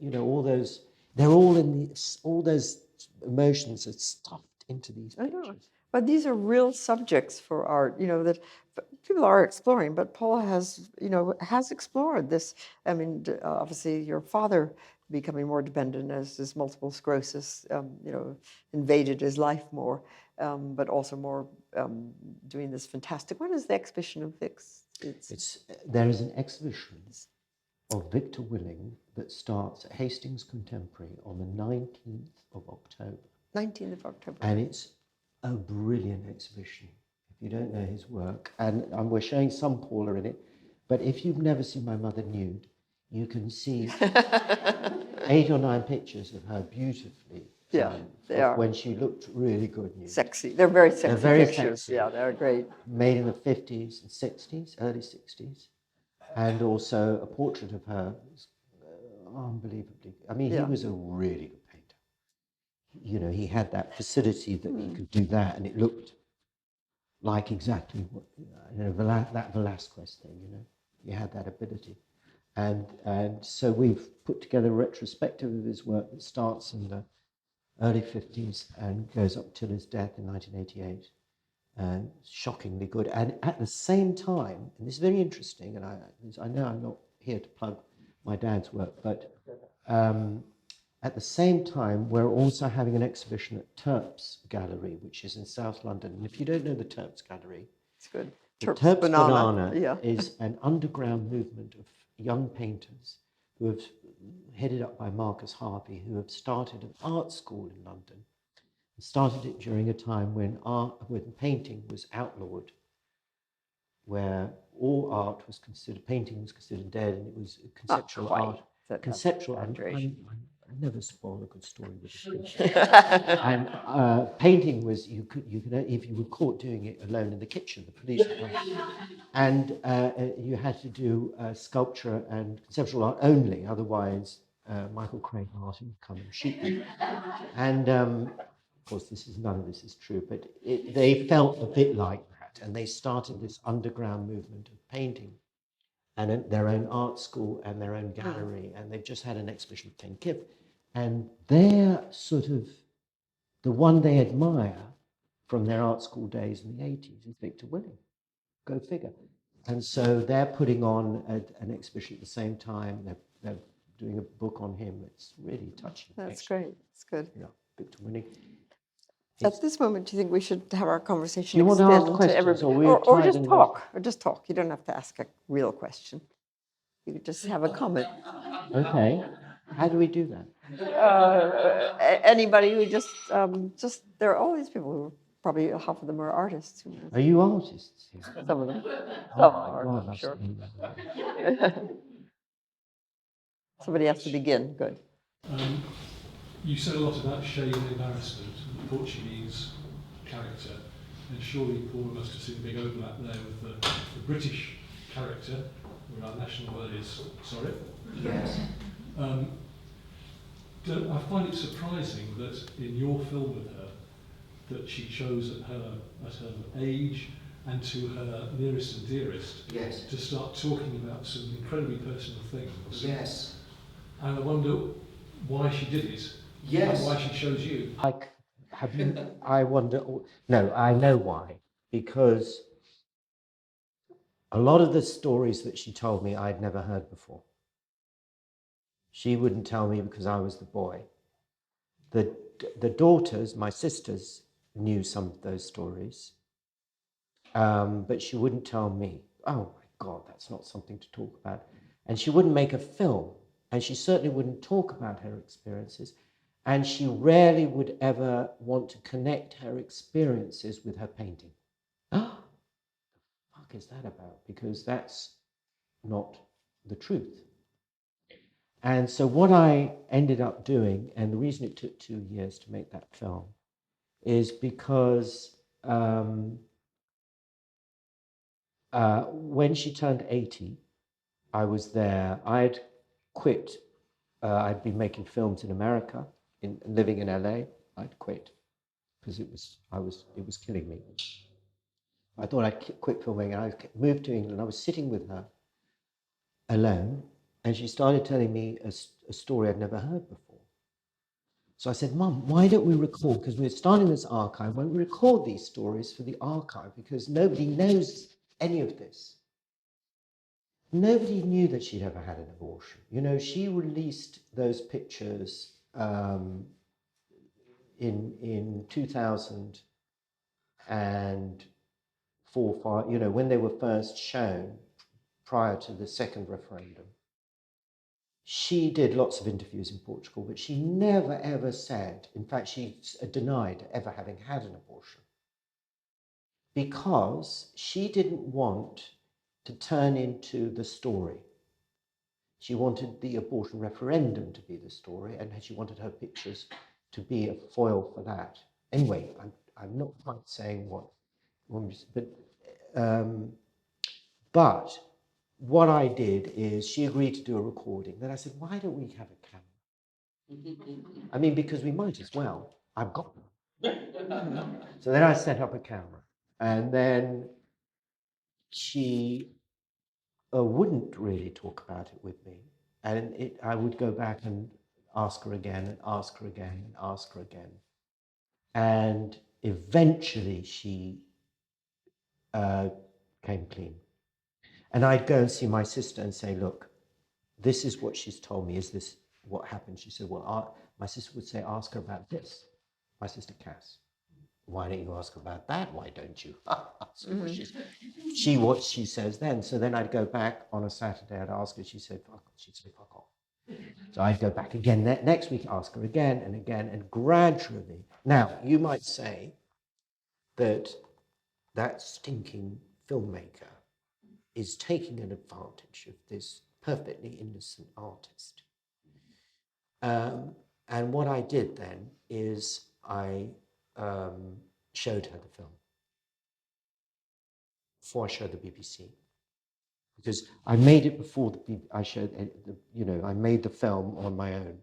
you know, all those, they're all in all those emotions are stuffed into these pictures. I know. But these are real subjects for art, you know, that people are exploring. But Paula has, you know, has explored this. I mean, obviously, your father becoming more dependent as his multiple sclerosis, you know, invaded his life more, but also more doing this fantastic. When is the exhibition of Vic's? There is an exhibition of Victor Willing that starts at Hastings Contemporary on the 19th of October. 19th of October. And it's a brilliant exhibition. If you don't know his work, and we're showing some Paula in it, but if you've never seen My Mother Nude, you can see 8 or 9 pictures of her beautifully. Yeah, they are. When she looked really good nude. Sexy. They're very sexy pictures. Sexy. Yeah, they're great. Made in the 50s and 60s, early 60s. And also a portrait of her, unbelievably. I mean, he was a really good painter. You know, he had that facility that he could do that, and it looked like exactly what, you know, that Velázquez thing, you know. He had that ability. And so we've put together a retrospective of his work that starts in the early 50s and goes up till his death in 1988. And shockingly good. And at the same time, and this is very interesting, and I know I'm not here to plug my dad's work, but at the same time, we're also having an exhibition at Terps Gallery, which is in South London. And if you don't know the Terps Gallery, it's good. Terps Banana is an underground movement of young painters who have, headed up by Marcus Harvey, who have started an art school in London. Started it during a time when painting was outlawed, where all art was considered, painting was considered dead, and it was conceptual art. Conceptual art. I never spoil a good story with this. And painting was, you could if you were caught doing it alone in the kitchen, the police would come. And you had to do sculpture and conceptual art only, otherwise Michael Craig Martin would come and shoot you. And of course, none of this is true, but they felt a bit like that, and they started this underground movement of painting, and their own art school and their own gallery, and they've just had an exhibition of Ken Kiff, and they're sort of the one they admire from their art school days in the 80s is Victor Willing. Go figure. And so they're putting on an exhibition at the same time. They're doing a book on him. It's really touching. That's great. It's good. Yeah, Victor Willing. At this moment, do you think we should have our conversation you extend want to ask to questions, everybody, or just talk? Or just talk. You don't have to ask a real question. You could just have a comment. Okay. How do we do that? Anybody who just there are all these people who probably half of them are artists. Who knows? Are you artists? Yeah. Some of them. Oh Some my are, God, I'm that's sure. amazing. Somebody has to begin. Good. You said a lot about shame and embarrassment in the Portuguese character, and surely Paula must have seen a big overlap there with the British character, where our national word is sorry. Yes. I find it surprising that in your film with her, that she chose at her age and to her nearest and dearest Yes. to start talking about some incredibly personal things. Yes. And I wonder why she did it. Yes. And why she chose you. I wonder, no, I know why. Because a lot of the stories that she told me I'd never heard before. She wouldn't tell me because I was the boy. The daughters, my sisters, knew some of those stories, but she wouldn't tell me. Oh my God, that's not something to talk about. And she wouldn't make a film, and she certainly wouldn't talk about her experiences, and she rarely would ever want to connect her experiences with her painting. Oh, the fuck is that about? Because that's not the truth. And so what I ended up doing, and the reason it took 2 years to make that film, is because when she turned 80, I was there. I had quit. I'd been making films in America, living in LA. I'd quit because it was killing me. I thought I'd quit filming, and I moved to England. I was sitting with her alone, and she started telling me a story I'd never heard before. So I said, Mum, why don't we record, because we're starting this archive, why don't we record these stories for the archive, because nobody knows any of this. Nobody knew that she'd ever had an abortion. You know, she released those pictures in 2004, 5, you know, when they were first shown prior to the second referendum. She did lots of interviews in Portugal, but she never ever said, in fact, she denied ever having had an abortion, because she didn't want to turn into the story. She wanted the abortion referendum to be the story, and she wanted her pictures to be a foil for that. Anyway, I'm not quite saying what, but what I did is she agreed to do a recording. Then I said, why don't we have a camera? I mean, because we might as well. I've got them. So then I set up a camera, and then she wouldn't really talk about it with me. And I would go back and ask her again, and ask her again, and ask her again. And eventually she came clean. And I'd go and see my sister and say, look, this is what she's told me. Is this what happened? She said, well, my sister would say, ask her about this. My sister Cass. Why don't you ask her about that? Why don't you? What she says then. So then I'd go back on a Saturday, I'd ask her, she'd say, fuck off. So I'd go back again next week, ask her again, and gradually. Now, you might say that stinking filmmaker is taking an advantage of this perfectly innocent artist. And what I did then is I showed her the film before I showed the BBC, because I made it before I made the film on my own,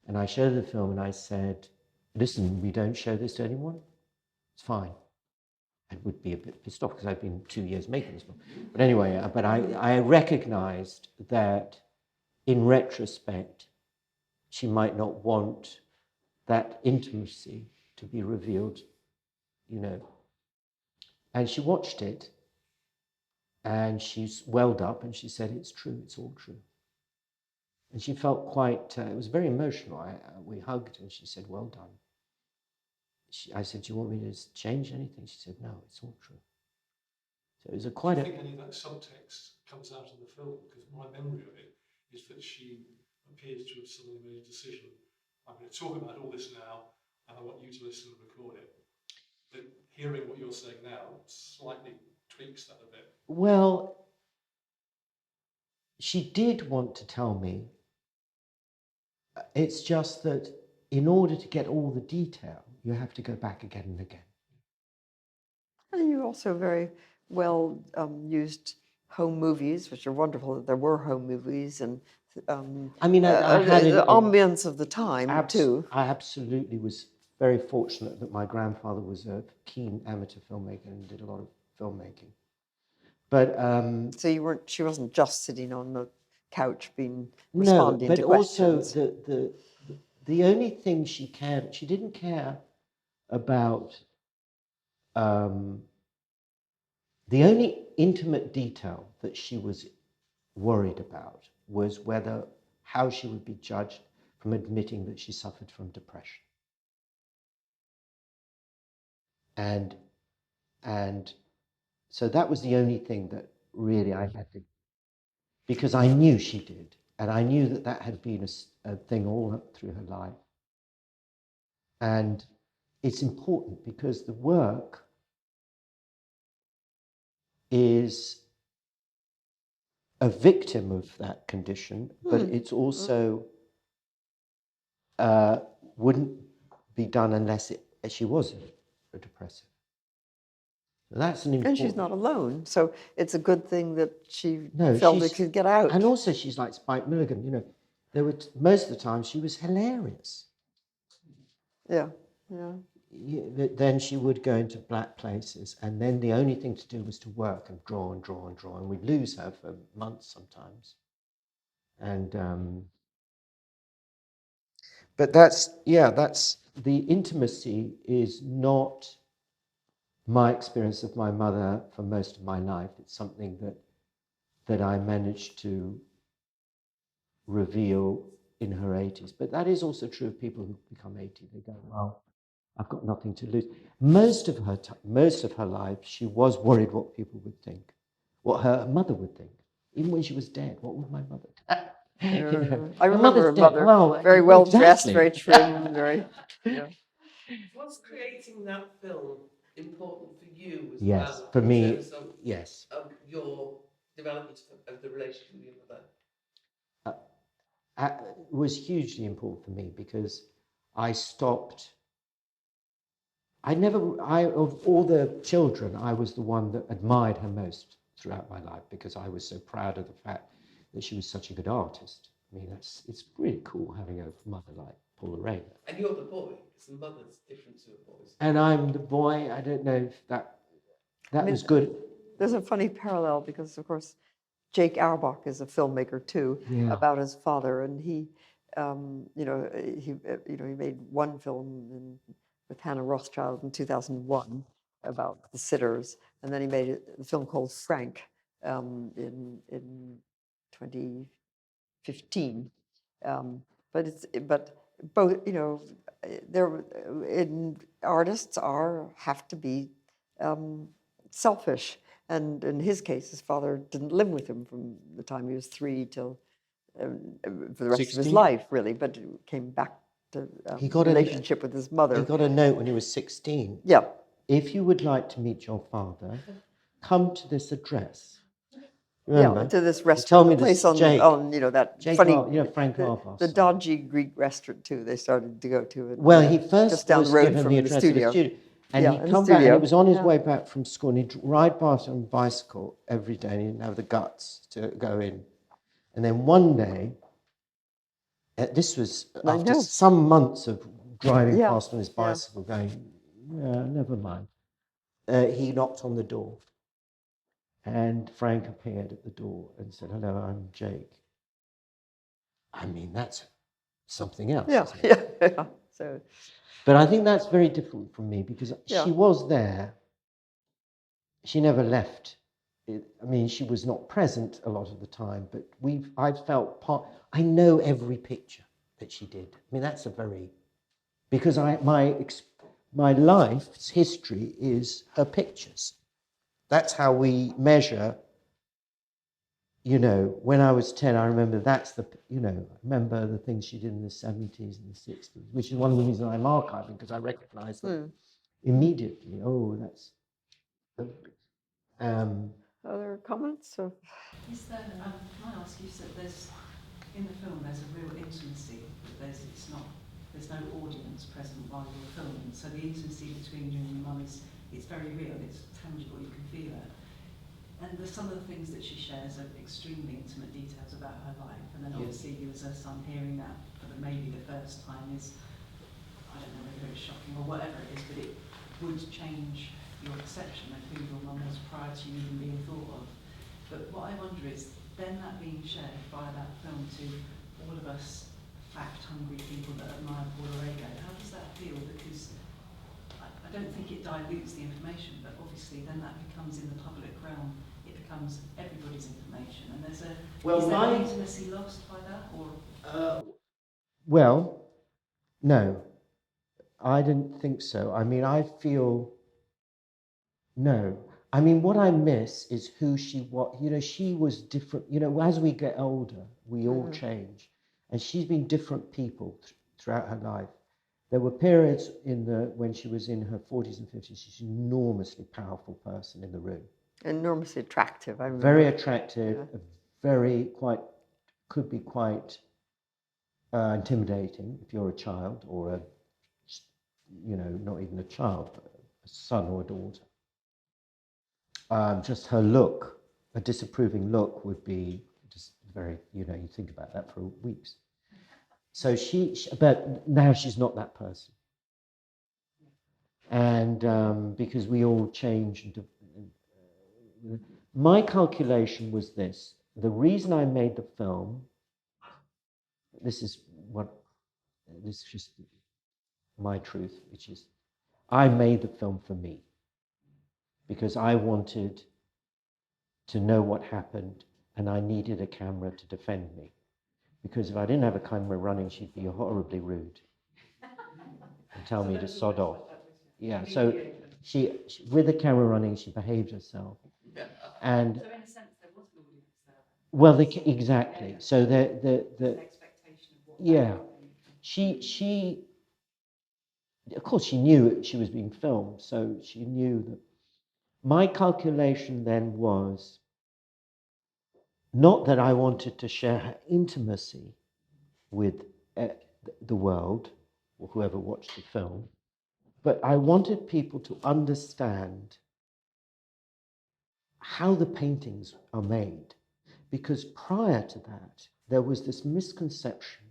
and I showed the film and I said, listen, we don't show this to anyone. It's fine. I would be a bit pissed off because I've been 2 years making this film. But anyway, I recognized that in retrospect, she might not want that intimacy to be revealed, you know. And she watched it, and she welled up, and she said, it's true, it's all true. And she felt quite, it was very emotional. We hugged, and she said, well done. I said, do you want me to change anything? She said, no, it's all true. So it was Do you think any of that subtext comes out of the film? Because my memory of it is that she appears to have suddenly made a decision. I'm going to talk about all this now, and I want you to listen and record it. But hearing what you're saying now slightly tweaks that a bit. Well, she did want to tell me. It's just that in order to get all the detail, you have to go back again and again. And you also very well used home movies, which are wonderful that there were home movies, and I mean, I had the ambience of the time too. I absolutely was very fortunate that my grandfather was a keen amateur filmmaker and did a lot of filmmaking. But so she wasn't just sitting on the couch responding to questions. No, but also the only thing she didn't care about. The only intimate detail that she was worried about was how she would be judged from admitting that she suffered from depression. And so that was the only thing that really I had to, because I knew she did, and I knew that had been a thing all through her life. And it's important because the work is a victim of that condition, but it's also wouldn't be done unless she was a depressive. So that's an important. And she's not alone, so it's a good thing that she felt it could get out. And also, she's like Spike Milligan. You know, most of the time she was hilarious. Yeah. Then she would go into black places, and then the only thing to do was to work and draw and draw and draw, and we'd lose her for months sometimes. And but that's the intimacy is not my experience of my mother for most of my life. It's something that I managed to reveal in her 80s. But that is also true of people who become 80. They go, well, I've got nothing to lose. Most of her life, she was worried what people would think, what her mother would think. Even when she was dead, what would my mother think? I remember her mother, very well dressed, very trim, very. Yeah. Was creating that film important for you as yes, well? For me, in terms of, yes. Of your development of the relationship with your mother? It was hugely important for me because I stopped. Of all the children, I was the one that admired her most throughout my life because I was so proud of the fact that she was such a good artist. I mean, it's really cool having a mother like Paula Rego. And you're the boy, because the mother's different to the boys. And I'm the boy. I don't know if that was good. There's a funny parallel because, of course, Jake Auerbach is a filmmaker too, about his father, and he made one film with Hannah Rothschild in 2001 about the sitters, and then he made a film called Frank in 2015. But both, artists have to be selfish. And in his case, his father didn't live with him from the time he was 3 till for the rest 16. of his life, really. But came back to relationship with his mother. He got a note when he was 16. Yeah. If you would like to meet your father, come to this address. Remember? Yeah, to this restaurant. Tell me place this, on that Jake funny, Frank Arvos. the dodgy Greek restaurant too. They started to go to it. Well, he first just down was the road given from the the address studio. of the studio. And he'd come back, and he was on his way back from school, and he'd ride past on a bicycle every day, and he didn't have the guts to go in. And then one day, this was after some months of driving past on his bicycle, going, never mind. He knocked on the door, and Frank appeared at the door and said, "Hello, I'm Jake." I mean, that's something else. Yeah. So. But I think that's very different from me because she was there. She never left. I mean, she was not present a lot of the time, but I felt part. I know every picture that she did. I mean, that's because my life's history is her pictures. That's how we measure you know, when I was 10, I remember that's the, you know, I remember the things she did in the 70s and the 60s, which is one of the reasons I'm archiving, because I recognize them immediately. Oh, that's... Other comments? Or? Is there, can I ask, you said there's, in the film there's a real intimacy, but there's no audience present while you're filming, so the intimacy between you and your mum is, it's very real, it's tangible, you can feel it. And some of the things that she shares are extremely intimate details about her life, and then obviously you as a son hearing that for maybe the first time is, I don't know whether it's shocking or whatever it is, but it would change your perception of who your mum was prior to you even being thought of. But what I wonder is, then that being shared via that film to all of us fact-hungry people that admire Paula Rego, how does that feel? Because I don't think it dilutes the information, but obviously then that becomes in the public realm, it becomes everybody's information, and there's a, is there intimacy lost by that, or? Well, no, I didn't think so. I mean, I feel, no. I mean, what I miss is who she was. You know, she was different. You know, as we get older, we all change. And she's been different people throughout her life. There were periods when she was in her 40s and 50s, she's an enormously powerful person in the room. Enormously attractive, I remember. Very attractive, could be quite intimidating if you're a child or not even a child, but a son or a daughter. Just her look, a disapproving look would be just very, you think about that for weeks. So but now she's not that person. And because we all change. My calculation was this. The reason I made the film, this is just my truth, which is I made the film for me because I wanted to know what happened and I needed a camera to defend me. Because if I didn't have a camera running, she'd be horribly rude and tell me to sod off. Yeah, so she with the camera running, she behaved herself. And So in a sense, there was an audience there. well, exactly. Yeah. So the an expectation of what. yeah, she of course she knew she was being filmed, so she knew that. My calculation then was not that I wanted to share her intimacy with the world or whoever watched the film, but I wanted people to understand how the paintings are made. Because prior to that, there was this misconception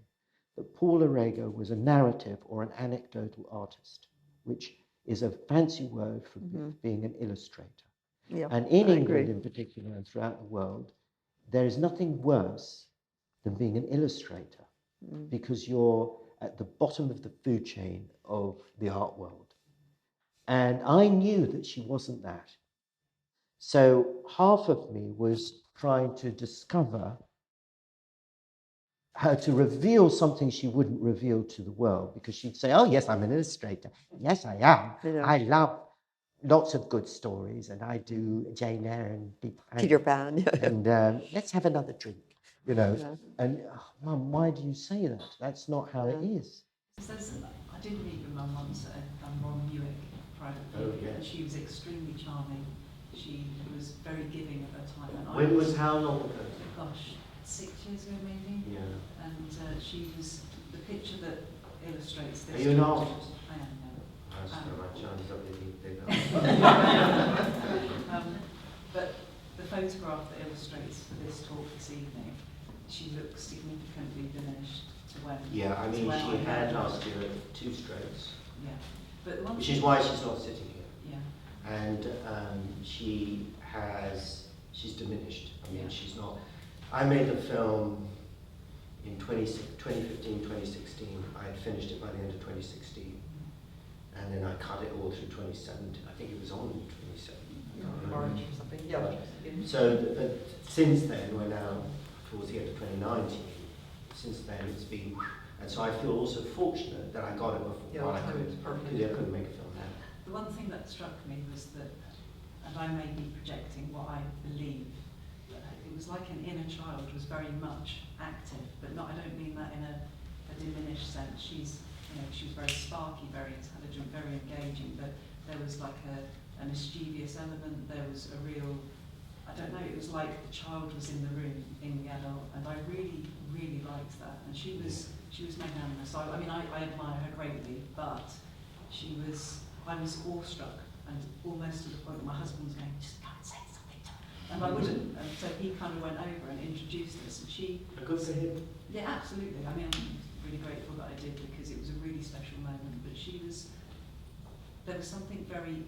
that Paula Rego was a narrative or an anecdotal artist, which is a fancy word for being an illustrator. Yeah, and in I England agree. in particular and throughout the world, there is nothing worse than being an illustrator because you're at the bottom of the food chain of the art world. And I knew that she wasn't that. So half of me was trying to discover her to reveal something she wouldn't reveal to the world, because she'd say, oh, yes, I'm an illustrator. Yes, I am. Yeah. I love lots of good stories, and I do Jane Eyre and Peter Pan. Yeah. and let's have another drink, Yeah. And, Mum, why do you say that? That's not how it is. I did meet your mum once at Ron Newick privately, and she was extremely charming. She was very giving of her time. And How long ago? Gosh, 6 years ago maybe. Yeah. And she was the picture that illustrates this. Are you an artist? I am. But the photograph that illustrates for this talk this evening, she looks significantly diminished to when. Yeah, I mean, to when she I had met her. last year 2 strokes, Yeah, but the one which thing- is why she's not sitting here. Yeah. And she's diminished. I mean, Yeah. she's not. I made the film in 2015, 2016. I had finished it by the end of 2016. And then I cut it all through 2017. I think it was on 2017. Orange or something. Yeah. So, but since then, we're now towards the end of 2019. Since then, it's been, and so I feel also fortunate that I got it before while I couldn't make a film now. The one thing that struck me was that, and I may be projecting what I believe, it was like an inner child was very much active, but not, I don't mean that in a diminished sense. She's, you know, she was very sparky, very intelligent, very engaging, but there was like a mischievous element, there was a real, I don't know, it was like the child was in the room, in the adult, and I really, really liked that. And she was magnanimous. I mean, I admire her greatly, but I was awestruck, and almost to the point that my husband was going, just go and say something to her. And I wouldn't, and so he kind of went over and introduced us, and she... Good for him. Yeah, absolutely. I mean, I'm really grateful that I did, because it was a really special moment, but there was something very,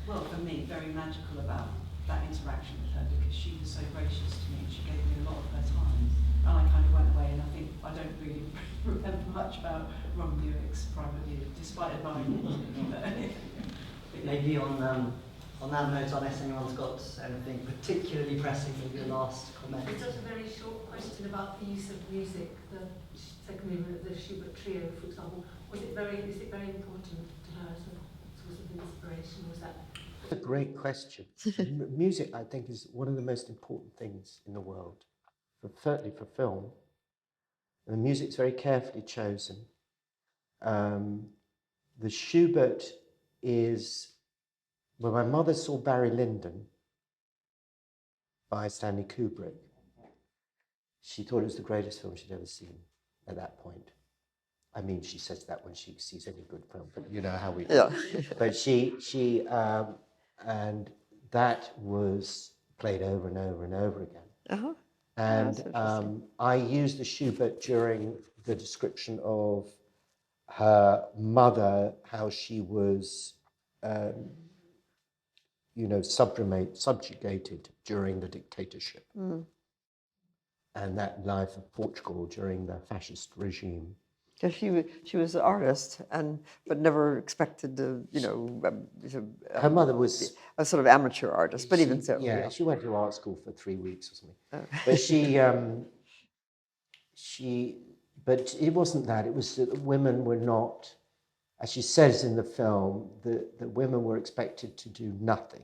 well, for me, very magical about that interaction with her, because she was so gracious to me, and she gave me a lot of her time, and I kind of went away, and I think I don't really remember much about Ron Buick's private view, despite admiring it. Maybe on that note, unless anyone's got anything particularly pressing, maybe a last comment. It's just a very short question about the use of music, the second movement of the Schubert trio, for example. Is it very important to her as a source of inspiration? Was that? That's a great question. Music, I think, is one of the most important things in the world, certainly for film. And the music's very carefully chosen. The Schubert is, when my mother saw Barry Lyndon by Stanley Kubrick, she thought it was the greatest film she'd ever seen at that point. I mean, she says that when she sees any good film, but you know how we do. Yeah. But and that was played over and over and over again. Uh-huh. And That's interesting. I used the Schubert during the description of her mother, how she was, subjugated during the dictatorship. Mm. And that life of Portugal during the fascist regime. Because she was an artist, but never expected to, Her mother was a sort of amateur artist, but even so. Yeah, she went to art school for 3 weeks or something. Oh. But but it wasn't that. It was that women were not, as she says in the film, the women were expected to do nothing.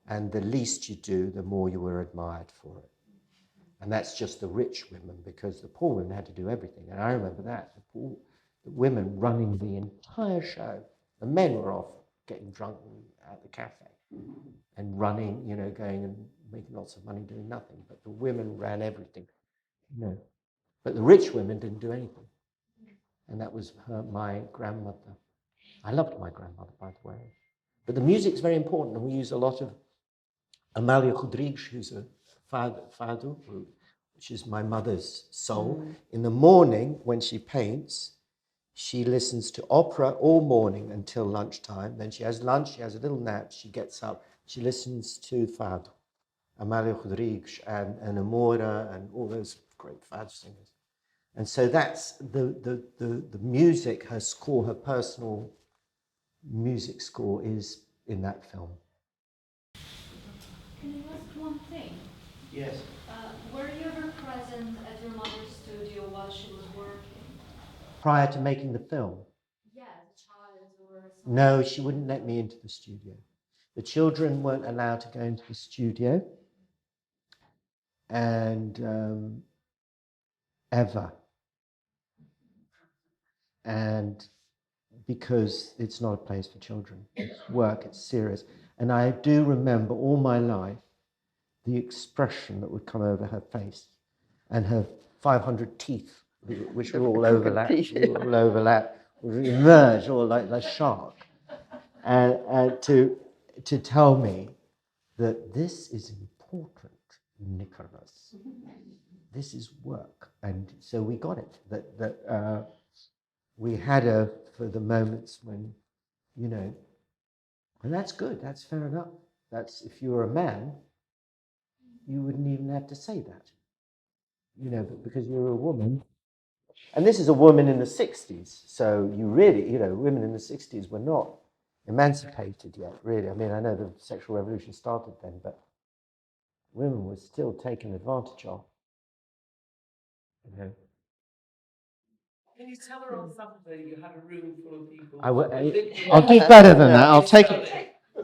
And the least you do, the more you were admired for it. And that's just the rich women, because the poor women had to do everything. And I remember that, the women running the entire show. The men were off getting drunk at the cafe and running, going and making lots of money doing nothing. But the women ran everything, But the rich women didn't do anything. And that was my grandmother. I loved my grandmother, by the way. But the music's very important, and we use a lot of Amália Rodrigues, who's a fado, which is my mother's soul. In the morning, when she paints, she listens to opera all morning until lunchtime. Then she has lunch, she has a little nap, she gets up, she listens to fado. Amália Rodrigues and Amora and all those great fado singers. And so that's the music, her score, her personal music score is in that film. Can you ask one thing? Yes. Were you ever present at your mother's studio while she was working? Prior to making the film? Yeah, as a child or something? No, she wouldn't let me into the studio. The children weren't allowed to go into the studio, and ever. And because it's not a place for children. It's work, it's serious. And I do remember all my life the expression that would come over her face and her 500 teeth, which were all overlapped, would emerge all like a shark. And to tell me that this is important, Nicholas. This is work. And so we got it. That we had her for the moments when, and that's good, that's fair enough. That's, if you were a man, you wouldn't even have to say that, but because you're a woman. And this is a woman in the 60s, so you really, women in the 60s were not emancipated yet, really. I mean, I know the sexual revolution started then, but women were still taken advantage of, Can you tell her on Saturday you had a room full of people? I'll do better than that.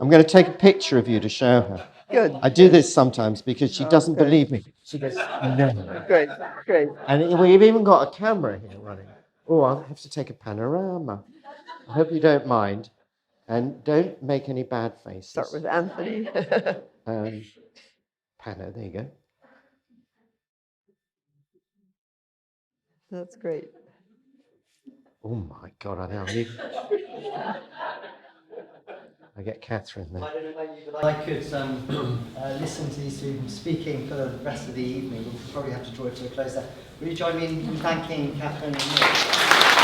I'm going to take a picture of you to show her. Good. I do this sometimes because she doesn't Okay. believe me. She goes, no. Great, great. And we've even got a camera here running. Oh, I'll have to take a panorama. I hope you don't mind. And don't make any bad faces. Start with Anthony. Pano, there you go. That's great. Oh my God, I now need. I get Catherine there. I don't know about you, but I could listen to these two speaking for the rest of the evening. We'll probably have to draw it to a close there. Will you join me in thanking Catherine and Nick?